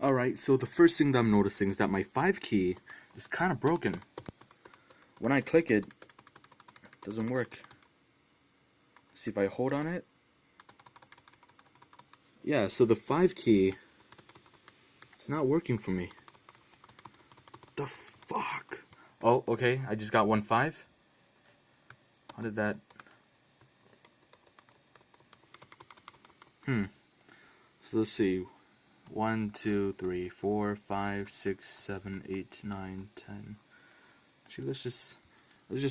Alright, so the first thing that I'm noticing is that my 5 key is kind of broken. When I click it, it doesn't work. See if I hold on it. Yeah, so the 5 key is not working for me. The fuck? Oh, okay, I just got 1 5. How did that... So let's see. 1, 2, 3, 4, 5, 6, 7, 8, 9, 10. Actually, let's just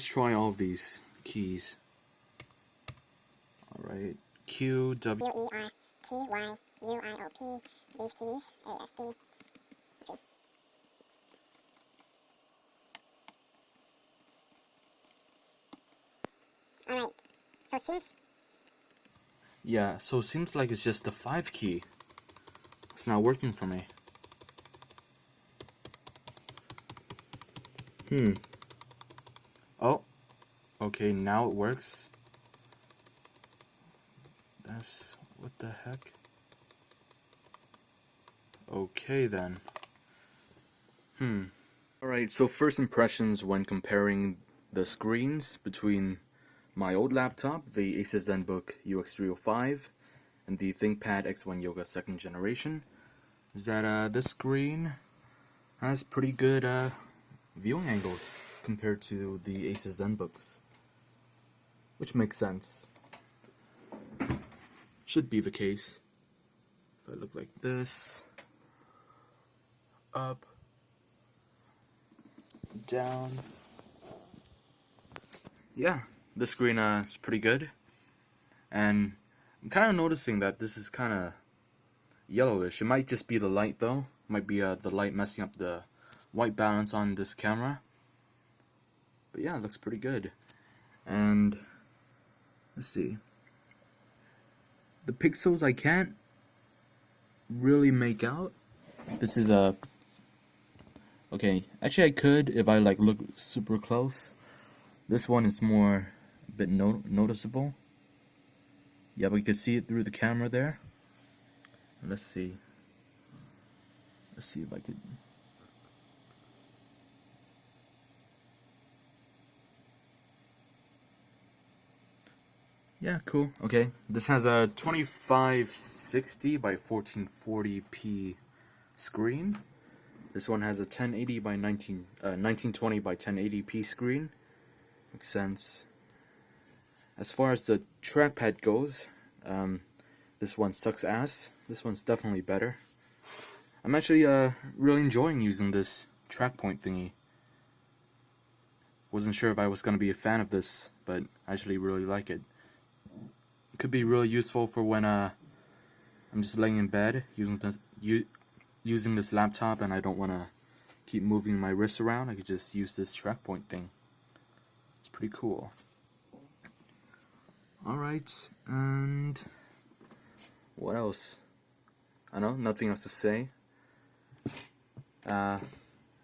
try all of these keys. All right, Q, W, E, R, T, Y, U, I, O, P. These keys, A, S, D. Okay. All right. So it seems. Yeah, so it seems like it's just the 5 key. It's not working for me. Oh, okay, now it works. That's... what the heck? Okay then. Alright, so first impressions when comparing the screens between my old laptop, the Asus ZenBook UX305, and the Thinkpad X1 Yoga 2nd generation, is that this screen has pretty good viewing angles compared to the Asus ZenBooks, which makes sense. Should be the case. If I look like this, up, down. Yeah, this screen is pretty good, and I'm kind of noticing that this is kind of yellowish. It might just be the light though. Might be the light messing up the white balance on this camera. But yeah, it looks pretty good. And let's see. The pixels I can't really make out. This is a okay. Actually, I could if I like look super close. This one is more a bit noticeable. Yeah, but you can see it through the camera there. Let's see. Let's see if I could. Yeah, cool. Okay, this has a 2560 by 1440p screen. This one has a 1080 by 1920 by 1080p screen. Makes sense. As far as the trackpad goes, this one sucks ass. This one's definitely better. I'm actually really enjoying using this track point thingy. Wasn't sure if I was going to be a fan of this, but I actually really like it. It could be really useful for when I'm just laying in bed using this laptop and I don't want to keep moving my wrists around. I could just use this track point thing. It's pretty cool. Alright, and what else? I know, nothing else to say.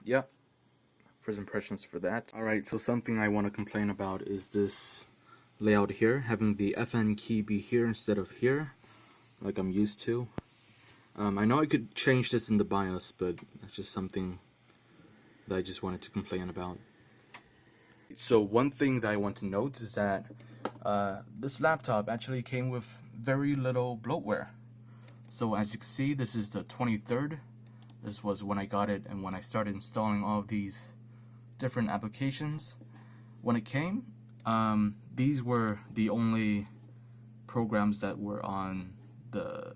Yep. First impressions for that. Alright, so something I want to complain about is this layout here, having the FN key be here instead of here, like I'm used to. I know I could change this in the BIOS, but that's just something that I just wanted to complain about. So one thing that I want to note is that this laptop actually came with very little bloatware. So as you can see, this is the 23rd. This was when I got it and when I started installing all of these different applications. When it came, these were the only programs that were on the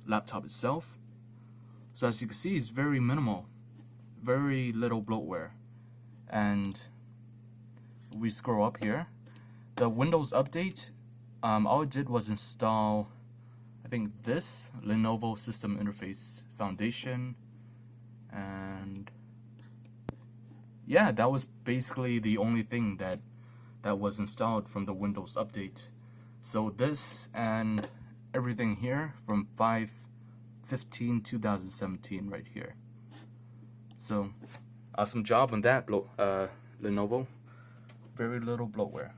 laptop itself. So as you can see, it's very minimal, very little bloatware. And we scroll up here, the Windows update, all it did was install, I think, this Lenovo System Interface Foundation, and yeah, that was basically the only thing that was installed from the Windows update. So this and everything here from 5/15/2017 right here. So awesome job on that, Lenovo. Very little bloatware.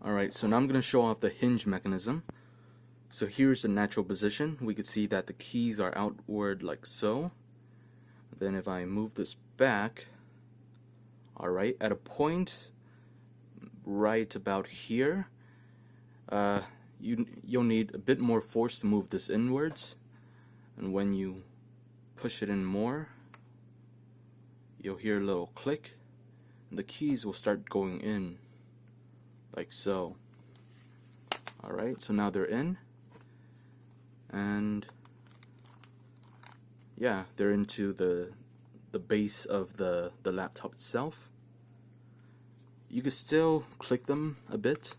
Alright, so now I'm going to show off the hinge mechanism. So here's the natural position. We could see that the keys are outward like so. Then if I move this back, alright, at a point right about here, you'll need a bit more force to move this inwards, and when you push it in more, you'll hear a little click, and the keys will start going in, like so. Alright, so now they're in, and yeah, they're into the base of the laptop itself. You can still click them a bit.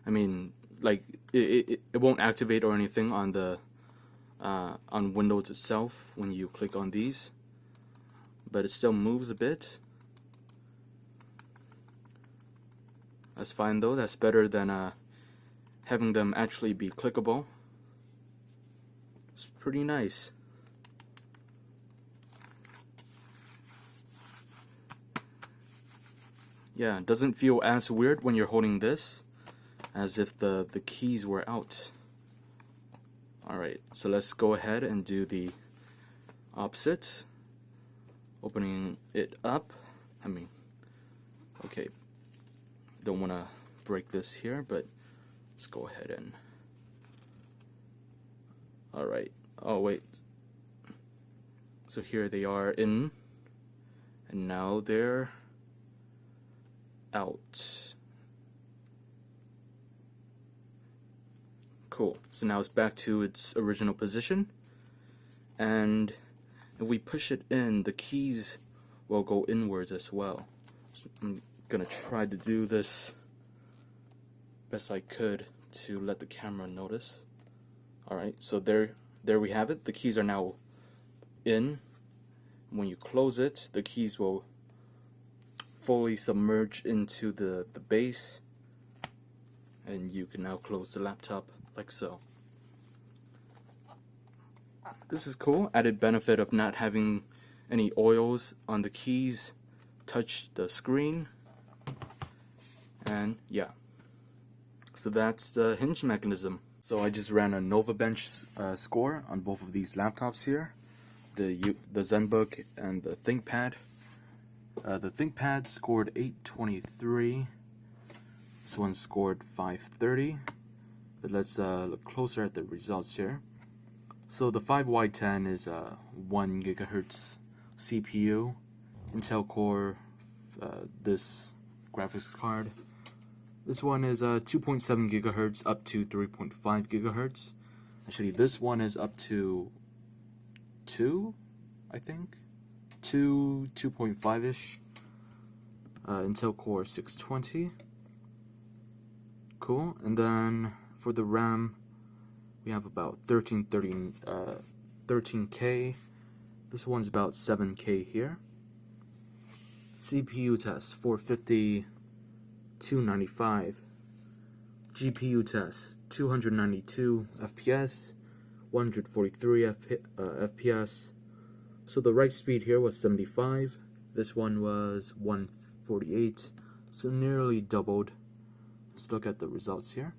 I mean, like it won't activate or anything on the on Windows itself when you click on these, but it still moves a bit. That's fine though. That's better than having them actually be clickable. It's pretty nice. Yeah, it doesn't feel as weird when you're holding this as if the keys were out. Alright, so let's go ahead and do the opposite. Opening it up. Okay, don't want to break this here, but let's go ahead and... Alright, oh wait. So here they are in, and now they're out. Cool. So now it's back to its original position, and if we push it in, the keys will go inwards as well. So I'm gonna try to do this best I could to let the camera notice. Alright, so there we have it. The keys are now in. When you close it, the keys will fully submerge into the base, and you can now close the laptop like so. This is cool. Added benefit of not having any oils on the keys touch the screen. And yeah, so that's the hinge mechanism. So I just ran a NovaBench score on both of these laptops here, the ZenBook and the Thinkpad. The Thinkpad scored 823. This one scored 530. But let's look closer at the results here. So the 5Y10 is a 1 GHz CPU, Intel Core, this graphics card. This one is 2.7 GHz up to 3.5 GHz. Actually, this one is up to 2, I think. 2.5-ish. Intel Core 620. Cool. And then for the RAM, we have about 13K. This one's about 7K here. CPU test 450, 295. GPU test 292 FPS, 143 FPS. So the write speed here was 75. This one was 148. So nearly doubled. Let's look at the results here.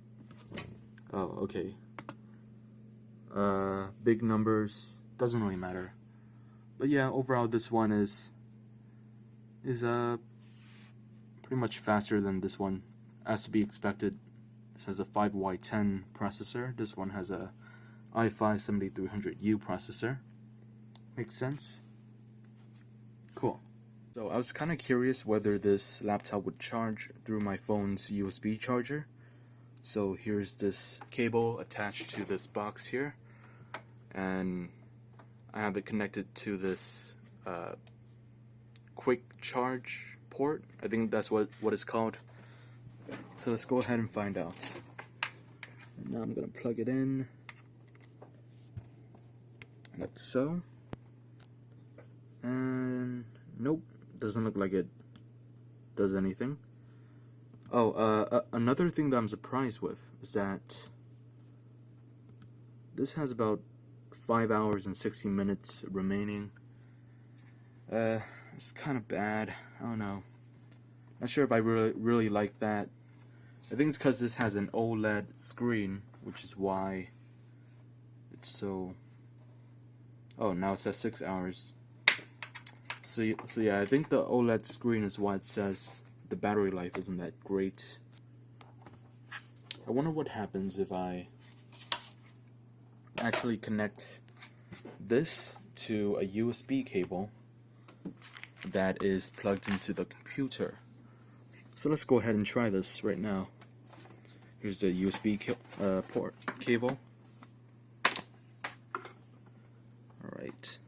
Oh, okay. Big numbers, doesn't really matter. But yeah, overall this one is pretty much faster than this one, as to be expected. This has a 5Y10 processor. This one has a i5-7300U processor. Makes sense. Cool. So I was kind of curious whether this laptop would charge through my phone's USB charger. So here's this cable attached to this box here, and I have it connected to this quick charge port. I think that's what it's called. So let's go ahead and find out. And now I'm gonna plug it in like so. And nope, doesn't look like it does anything. Oh, another thing that I'm surprised with is that this has about 5 hours and 60 minutes remaining. It's kind of bad. I don't know. Not sure if I really like that. I think it's because this has an OLED screen, which is why it's so... Oh, now it's at 6 hours. So yeah, I think the OLED screen is why it says the battery life isn't that great. I wonder what happens if I actually connect this to a USB cable that is plugged into the computer. So let's go ahead and try this right now. Here's the USB port cable. Alright.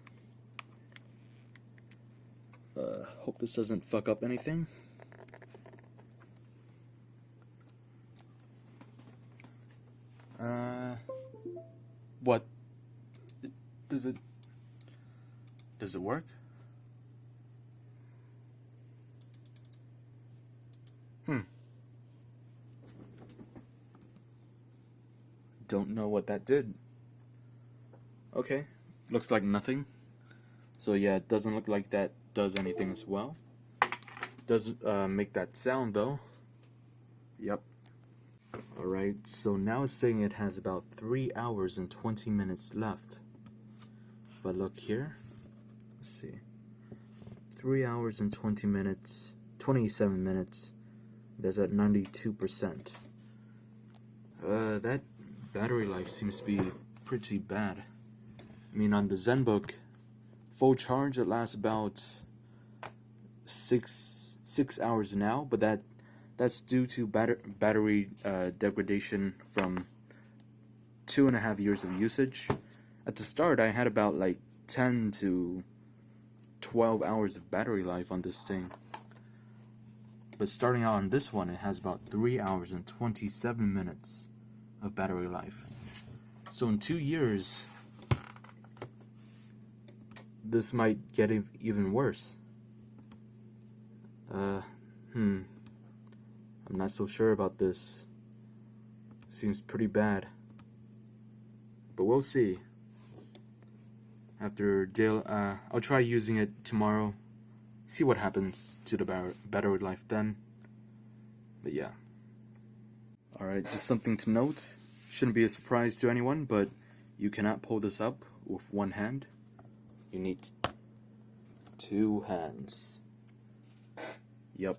Hope this doesn't fuck up anything. What? Does it work? Don't know what that did. Okay, looks like nothing. So yeah, it doesn't look like that does anything as well. Doesn't make that sound though. Yep. Alright, so now it's saying it has about 3 hours and 20 minutes left. If I look here, let's see. 3 hours and 20 minutes, 27 minutes. That's at 92%. That battery life seems to be pretty bad. I mean, on the ZenBook, full charge it lasts about 6 hours now, but that's due to battery degradation from 2.5 years of usage. At the start, I had about like 10 to 12 hours of battery life on this thing. But starting out on this one, it has about 3 hours and 27 minutes of battery life. So in 2 years, this might get even worse. I'm not so sure about this. Seems pretty bad. But we'll see. I'll try using it tomorrow. See what happens to the battery life then. But yeah. Alright, just something to note. Shouldn't be a surprise to anyone, but you cannot pull this up with one hand. You need 2 hands. Yep.